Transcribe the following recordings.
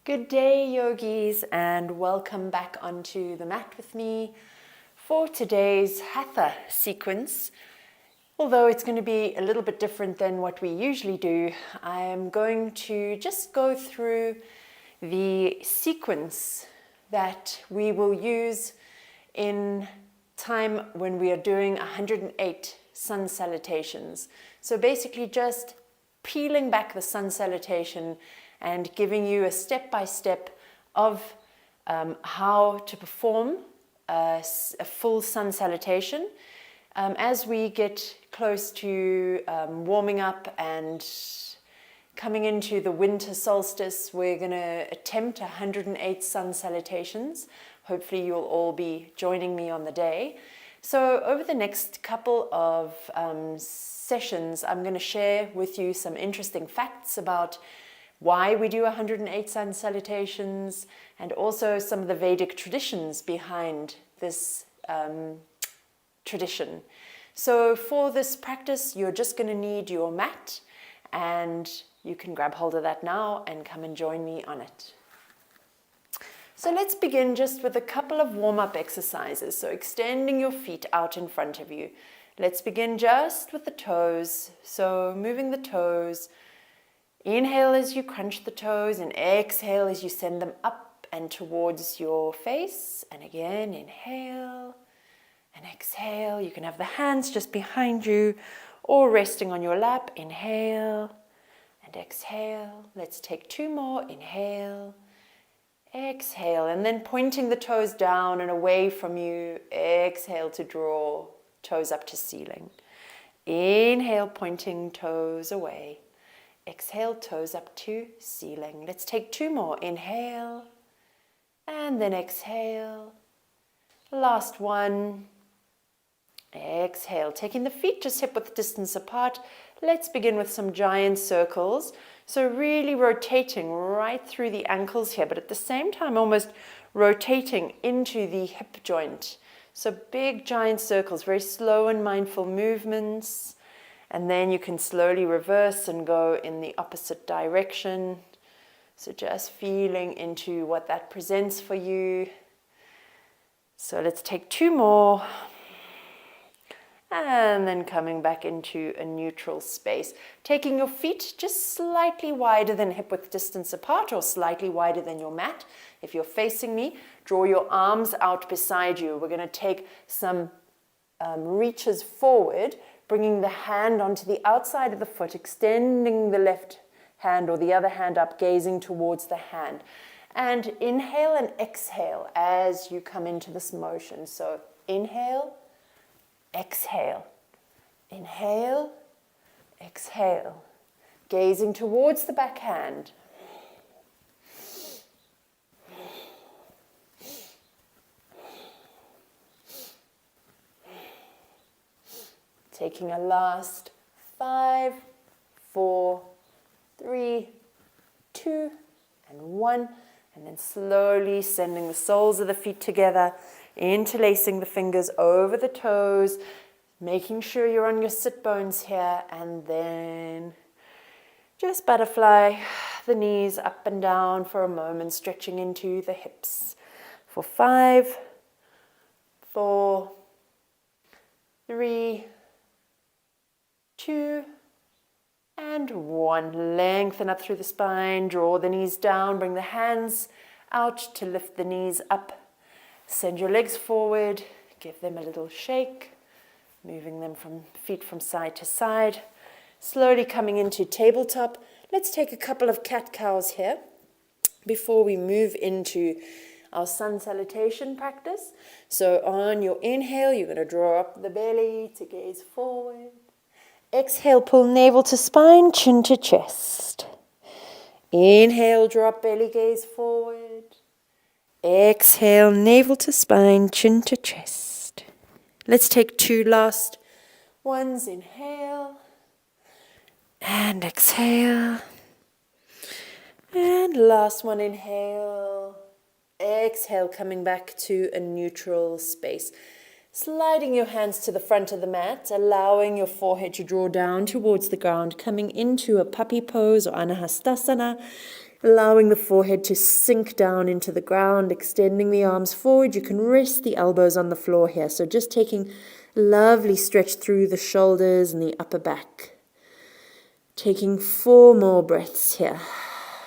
Good day, yogis, and welcome back onto the mat with me for today's Hatha sequence. Although it's going to be a little bit different than what we usually do, I am going to just go through the sequence that we will use in time when we are doing 108 sun salutations. So basically just peeling back the sun salutation and giving you a step-by-step of how to perform a full sun salutation. As we get close to warming up and coming into the winter solstice, we're going to attempt 108 sun salutations. Hopefully you'll all be joining me on the day. So over the next couple of sessions, I'm going to share with you some interesting facts about why we do 108 sun salutations, and also some of the Vedic traditions behind this tradition. So for this practice, you're just going to need your mat, and you can grab hold of that now and come and join me on it. So let's begin just with a couple of warm-up exercises. So extending your feet out in front of you. Let's begin just with the toes. So moving the toes. Inhale as you crunch the toes, and exhale as you send them up and towards your face. And again, inhale and exhale. You can have the hands just behind you or resting on your lap. Inhale and exhale. Let's take two more. Inhale, exhale, and then pointing the toes down and away from you. Exhale to draw toes up to ceiling. Inhale, pointing toes away. Exhale, toes up to ceiling. Let's take two more. Inhale, and then exhale. Last one. Exhale, taking the feet just hip-width distance apart. Let's begin with some giant circles. So really rotating right through the ankles here, but at the same time almost rotating into the hip joint. So big giant circles, very slow and mindful movements. And then you can slowly reverse and go in the opposite direction. So just feeling into what that presents for you. So let's take two more. And then coming back into a neutral space. Taking your feet just slightly wider than hip-width distance apart, or slightly wider than your mat. If you're facing me, draw your arms out beside you. We're going to take some reaches forward, bringing the hand onto the outside of the foot, extending the left hand or the other hand up, gazing towards the hand. And inhale and exhale as you come into this motion. So inhale, exhale, inhale, exhale, gazing towards the back hand. Taking a last 5, 4, 3, 2, and 1. And then slowly sending the soles of the feet together, interlacing the fingers over the toes, making sure you're on your sit bones here, and then just butterfly the knees up and down for a moment, stretching into the hips. For 5, 4, 3, 2, and 1. Lengthen up through the spine, draw the knees down, bring the hands out to lift the knees up. Send your legs forward, give them a little shake, moving them from feet from side to side. Slowly coming into tabletop. Let's take a couple of cat-cows here before we move into our sun salutation practice. So on your inhale, you're going to draw up the belly to gaze forward. Exhale, pull navel to spine, chin to chest. Inhale, drop belly, gaze forward. Exhale, navel to spine, chin to chest. Let's take two last ones. Inhale and exhale. And last one, inhale. Exhale, coming back to a neutral space. Sliding your hands to the front of the mat, allowing your forehead to draw down towards the ground, coming into a puppy pose or anahastasana. allowing the forehead to sink down into the ground, extending the arms forward. You can rest the elbows on the floor here. So just taking lovely stretch through the shoulders and the upper back. Taking 4 more breaths here.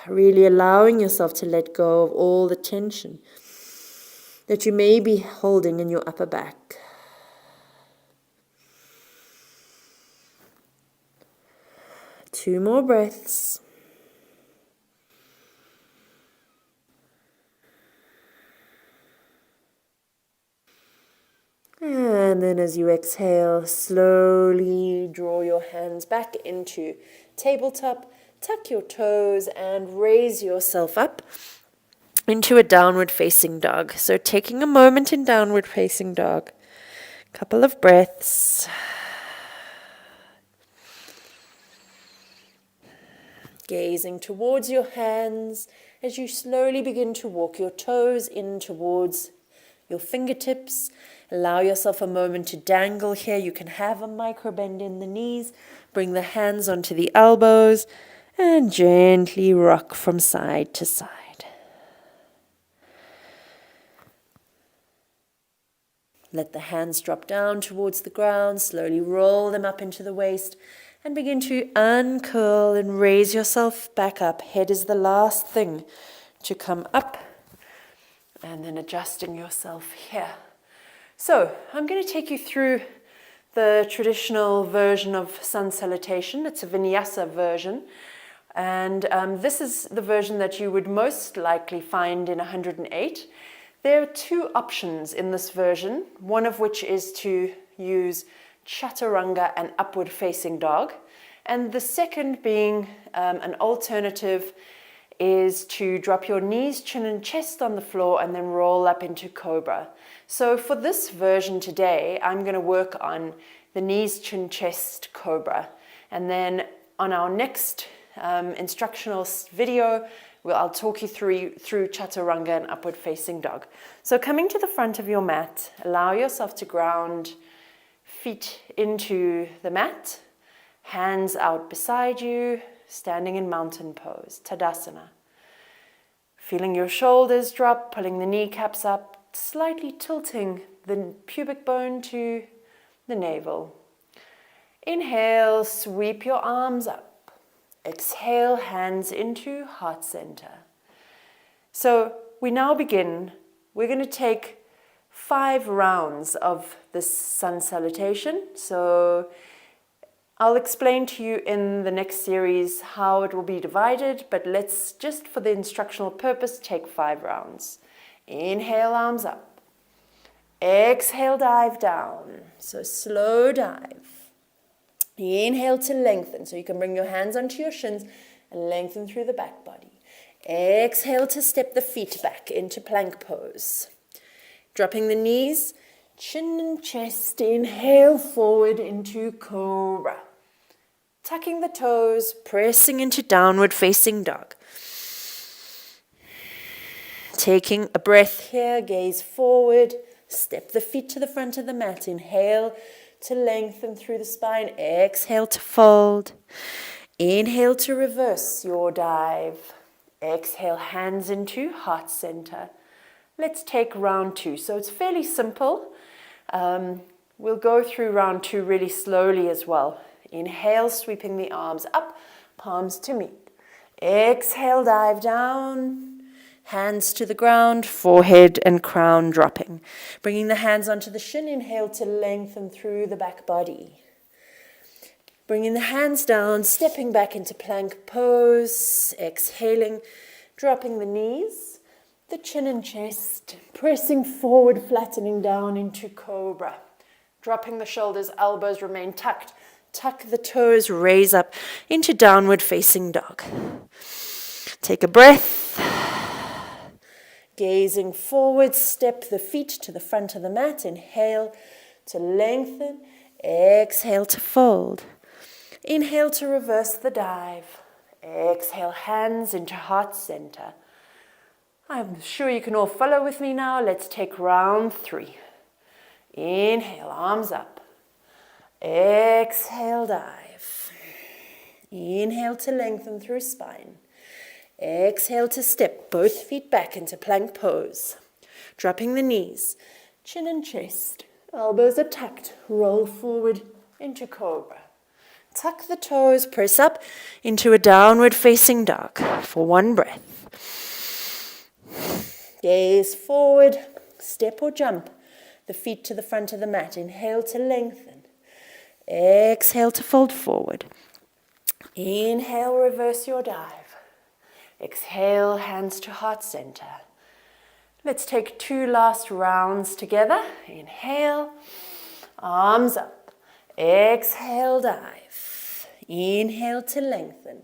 Really allowing yourself to let go of all the tension that you may be holding in your upper back. Two more breaths. And then as you exhale, slowly draw your hands back into tabletop, tuck your toes and raise yourself up into a downward facing dog. So taking a moment in downward facing dog, couple of breaths. Gazing towards your hands as you slowly begin to walk your toes in towards your fingertips. Allow yourself a moment to dangle here. You can have a micro bend in the knees. Bring the hands onto the elbows and gently rock from side to side. Let the hands drop down towards the ground. Slowly roll them up into the waist and begin to uncurl and raise yourself back up. Head is the last thing to come up, and then adjusting yourself here. So I'm going to take you through the traditional version of sun salutation. It's a vinyasa version. And this is the version that you would most likely find in 108. There are 2 options in this version, one of which is to use chaturanga and upward facing dog. And the second being an alternative is to drop your knees, chin and chest on the floor and then roll up into cobra. So for this version today, I'm going to work on the knees, chin, chest, cobra. And then on our next instructional video, I'll talk you through chaturanga and upward facing dog. So coming to the front of your mat, allow yourself to ground feet into the mat, hands out beside you, standing in mountain pose, Tadasana. Feeling your shoulders drop, pulling the kneecaps up, slightly tilting the pubic bone to the navel. Inhale, sweep your arms up. Exhale, hands into heart center. So we now begin. We're going to take 5 rounds of this sun salutation. So I'll explain to you in the next series how it will be divided, but let's just for the instructional purpose take 5 rounds. Inhale, arms up. Exhale, dive down. So slow dive. Inhale to lengthen. So you can bring your hands onto your shins and lengthen through the back body. Exhale to step the feet back into plank pose. Dropping the knees, chin and chest. Inhale forward into cobra. Tucking the toes, pressing into downward facing dog. Taking a breath here, gaze forward, step the feet to the front of the mat. Inhale to lengthen through the spine, exhale to fold. Inhale to reverse your dive. Exhale, hands into heart center. Let's take round 2. So it's fairly simple. We'll go through round 2 really slowly as well. Inhale, sweeping the arms up, palms to meet. Exhale, dive down, hands to the ground, forehead and crown dropping. Bringing the hands onto the shin, inhale to lengthen through the back body. Bringing the hands down, stepping back into plank pose, exhaling, dropping the knees, the chin and chest, pressing forward, flattening down into cobra. Dropping the shoulders, elbows remain tucked. Tuck the toes, raise up into downward facing dog. Take a breath. Gazing forward, step the feet to the front of the mat. Inhale to lengthen. Exhale to fold. Inhale to reverse the dive. Exhale, hands into heart center. I'm sure you can all follow with me now. Let's take round 3. Inhale, arms up. Exhale, dive. Inhale to lengthen through spine. Exhale to step both feet back into plank pose. Dropping the knees, chin and chest, elbows are tucked, roll forward into cobra. Tuck the toes, press up into a downward facing dog for one breath. Gaze forward, step or jump the feet to the front of the mat. Inhale to lengthen. Exhale to fold forward. Inhale, reverse your dive. Exhale, hands to heart center. Let's take 2 last rounds together. Inhale, arms up. Exhale, dive. Inhale to lengthen.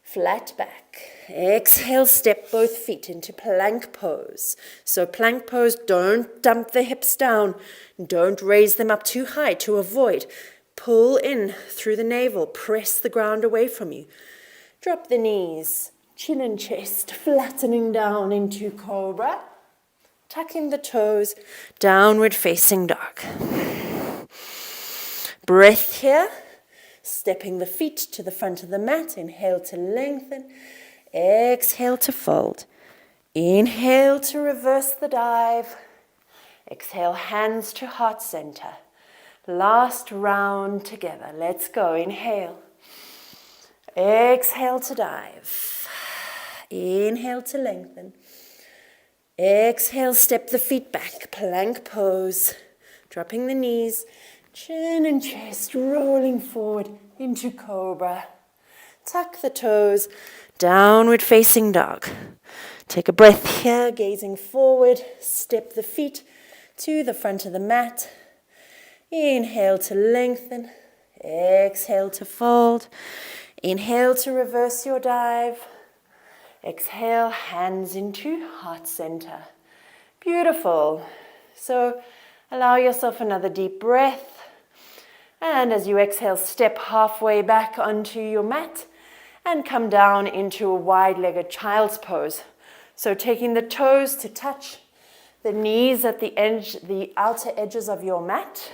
Flat back. Exhale, step both feet into plank pose. So plank pose, don't dump the hips down. Don't raise them up too high to avoid. Pull in through the navel. Press the ground away from you. Drop the knees, chin and chest, flattening down into cobra. Tucking the toes, downward facing dog. Breath here. Stepping the feet to the front of the mat. Inhale to lengthen. Exhale to fold. Inhale to reverse the dive. Exhale, hands to heart center. Last round together. Let's go. Inhale. Exhale to dive. Inhale to lengthen. Exhale, step the feet back. Plank pose. Dropping the knees. Chin and chest rolling forward into cobra. Tuck the toes, downward facing dog. Take a breath here, gazing forward. Step the feet to the front of the mat. Inhale to lengthen. Exhale to fold. Inhale to reverse your dive. Exhale, hands into heart center. Beautiful. So allow yourself another deep breath. And as you exhale, step halfway back onto your mat and come down into a wide-legged child's pose. So taking the toes to touch the knees at the edge, the outer edges of your mat.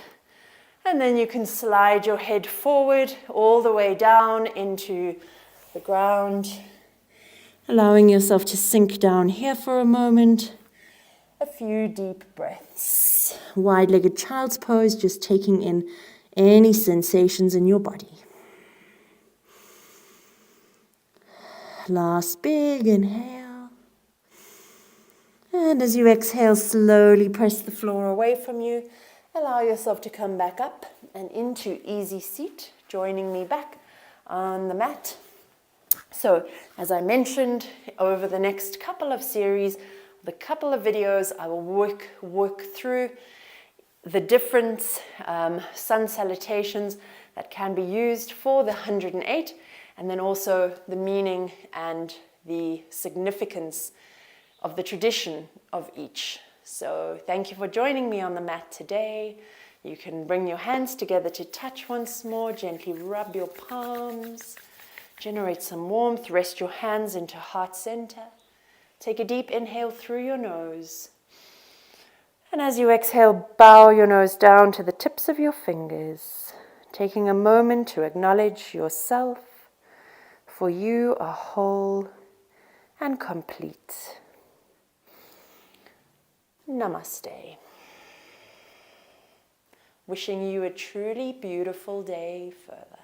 And then you can slide your head forward all the way down into the ground. Allowing yourself to sink down here for a moment. A few deep breaths. Wide-legged child's pose, just taking in any sensations in your body. Last big inhale. And as you exhale, slowly press the floor away from you. Allow yourself to come back up and into easy seat, joining me back on the mat. So, as I mentioned, over the next couple of series, the couple of videos, I will work through the different sun salutations that can be used for the 108, and then also the meaning and the significance of the tradition of each. So thank you for joining me on the mat today. You can bring your hands together to touch once more, gently rub your palms, generate some warmth, rest your hands into heart center. Take a deep inhale through your nose. And as you exhale, bow your nose down to the tips of your fingers, taking a moment to acknowledge yourself, for you are whole and complete. Namaste. Wishing you a truly beautiful day further.